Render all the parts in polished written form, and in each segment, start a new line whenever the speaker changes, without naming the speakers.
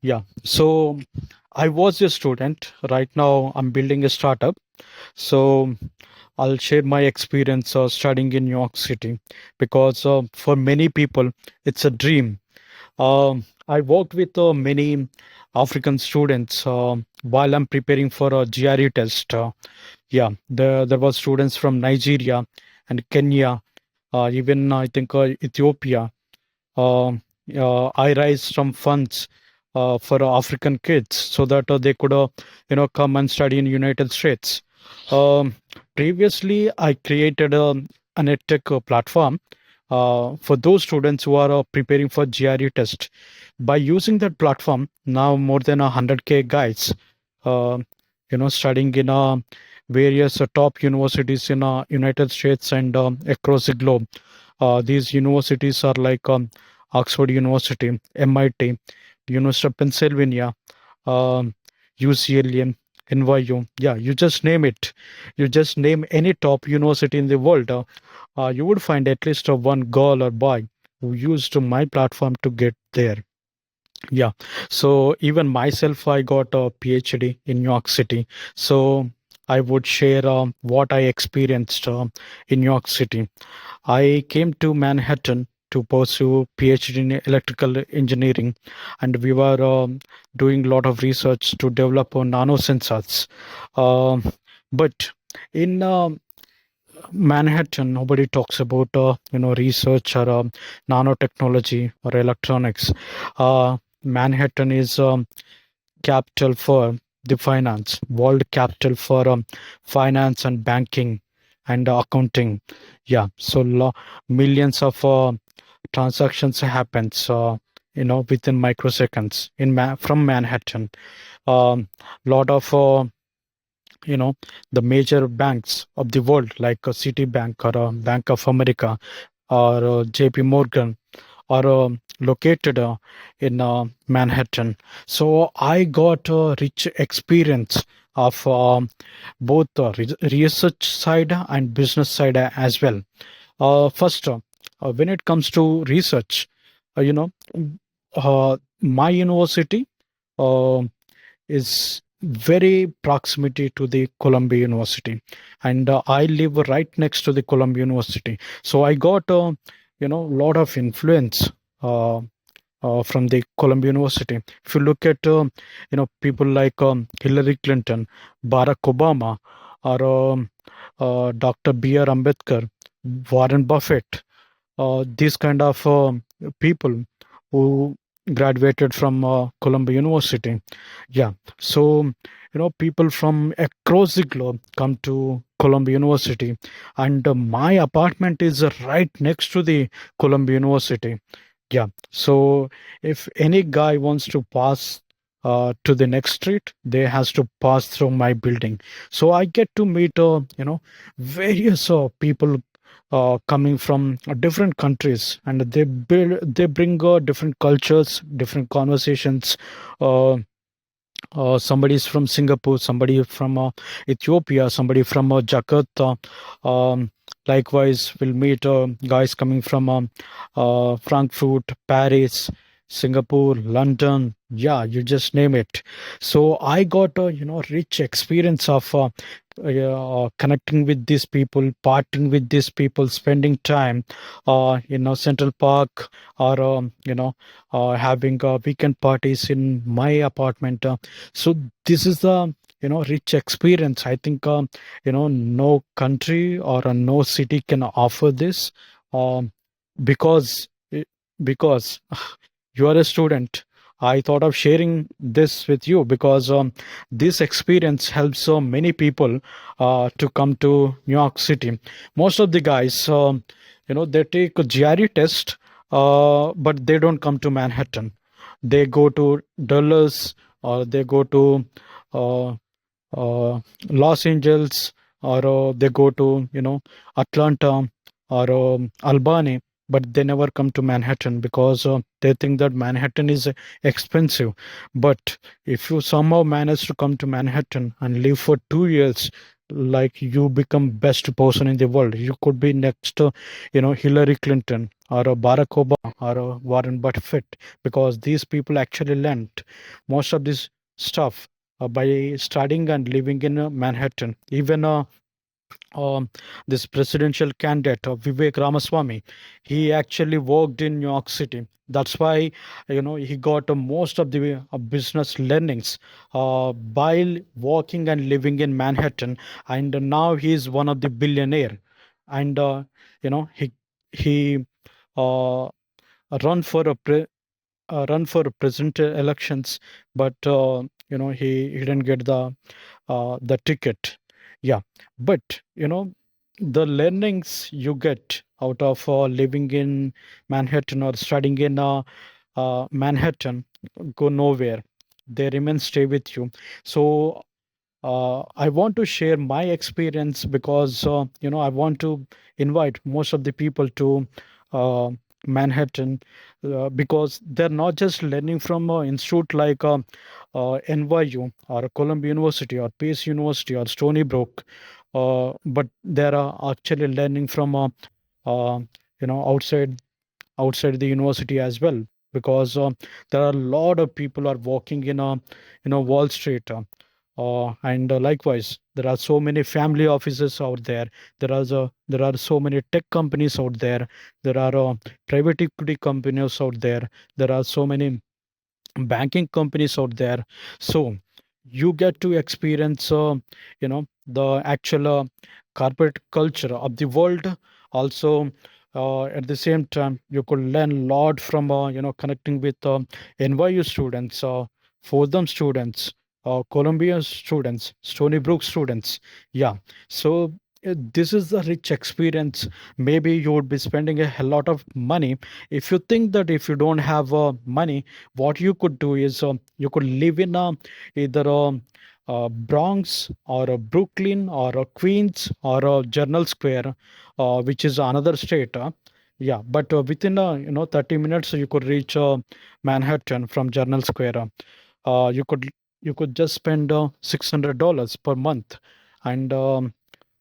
Yeah. So I was a student. Right now, I'm building a startup. So I'll share my experience studying in New York City because for many people, it's a dream. I worked with many African students while I'm preparing for a GRE test. Yeah, there were students from Nigeria and Kenya, even I think Ethiopia. Um I raised some funds for African kids so that they could, come and study in United States. Um, Previously, I created an EdTech platform for those students who are preparing for GRE test. By using that platform, now more than 100K guys, uh, studying in various top universities in United States and across the globe. These universities are like Oxford University, MIT, University of Pennsylvania, um, UCLA, NYU. Yeah, you just name it. You just name any top university in the world. You would find at least one girl or boy who used my platform to get there. Yeah. So even myself, I got a PhD in New York City. So I would share what I experienced in New York City. I came to Manhattan to pursue PhD in electrical engineering, and we were doing a lot of research to develop nanosensors. Um but in Manhattan, nobody talks about research or nanotechnology or electronics. Manhattan is capital for the finance, world capital for finance and banking and accounting. Yeah, so millions of transactions happens, within microseconds from Manhattan. Lot of the major banks of the world like Citibank or Bank of America or JP Morgan are located in Manhattan. So I got a rich experience of both research side and business side as well. First, when it comes to research, uh, you know, my university uh, is very proximity to the Columbia University, and I live right next to the Columbia University. So I got lot of influence from the Columbia University. If you look at people like Hillary Clinton, Barack Obama, or Dr. B.R. Ambedkar, Warren Buffett, these kind of people who graduated from Columbia University. Yeah, so people from across the globe come to Columbia University, and my apartment is right next to the Columbia University. Yeah, so if any guy wants to pass to the next street, they has to pass through my building. So I get to meet various people coming from different countries, and they bring different cultures, different conversations. uh, Somebody is from Singapore, somebody from Ethiopia, somebody from Jakarta. Likewise, we'll meet guys coming from Frankfurt, Paris, Singapore, London. Yeah, you just name it. So I got a rich experience of connecting with these people, partying with these people, spending time Central Park, or having weekend parties in my apartment. So this is the rich experience. I think no country or no city can offer this, um, because because you are a student. I thought of sharing this with you because this experience helps so many people to come to New York City. Most of the guys, they take a GRE test, but they don't come to Manhattan. They go to Dallas, or they go to uh, Los Angeles, or they go to Atlanta or Albany, but they never come to Manhattan because they think that Manhattan is expensive. But if you somehow manage to come to Manhattan and live for 2 years, like you become best person in the world. You could be next to, Hillary Clinton or a Barack Obama or a Warren Buffett, because these people actually learned most of this stuff by studying and living in Manhattan. Even um, this presidential candidate Vivek Ramaswamy, he actually worked in New York City. That's why he got most of the business learnings by working and living in Manhattan, and now he is one of the billionaire. And he uh, run for a run for presidential elections, but he didn't get the ticket. Yeah, but the learnings you get out of living in Manhattan or studying in Manhattan go nowhere. They remain stay with you. So I want to share my experience, because I want to invite most of the people to uh, Manhattan, because they're not just learning from an institute like NYU or Columbia University or Pace University or Stony Brook, but they're actually learning from uh, outside the university as well, because there are a lot of people are working in Wall Street, and likewise there are so many family offices out there. There are so many tech companies out there. There are private equity companies out there. There are so many banking companies out there. So you get to experience the actual corporate culture of the world. Also, at the same time, you could learn a lot from connecting with NYU students, Fordham students, Columbia students, Stony Brook students. Yeah, so this is a rich experience. Maybe you would be spending a hell lot of money. If you think that if you don't have money, what you could do is you could live in either Bronx or Brooklyn or Queens or Journal Square, which is another state. Yeah, but within 30 minutes you could reach Manhattan from Journal Square. You could just spend $600 per month and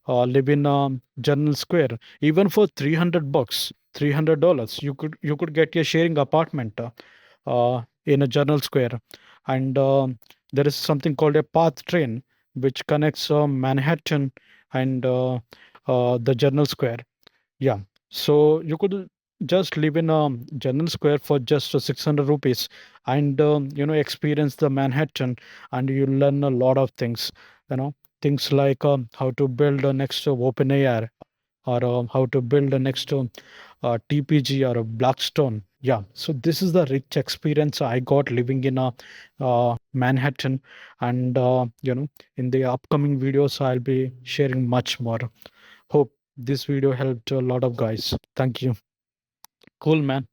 live in Journal Square. Even for $300, $300, you could get a sharing apartment in a Journal Square. And there is something called a path train which connects Manhattan and the Journal Square. Yeah. So you could just live in a General Square for just 600 rupees, and experience the Manhattan, and you learn a lot of things. You know things like how to build a next OpenAI, or how to build a next TPG or a Blackstone. Yeah. So this is the rich experience I got living in a Manhattan, and in the upcoming videos I'll be sharing much more. Hope this video helped a lot of guys. Thank you. Cool, man.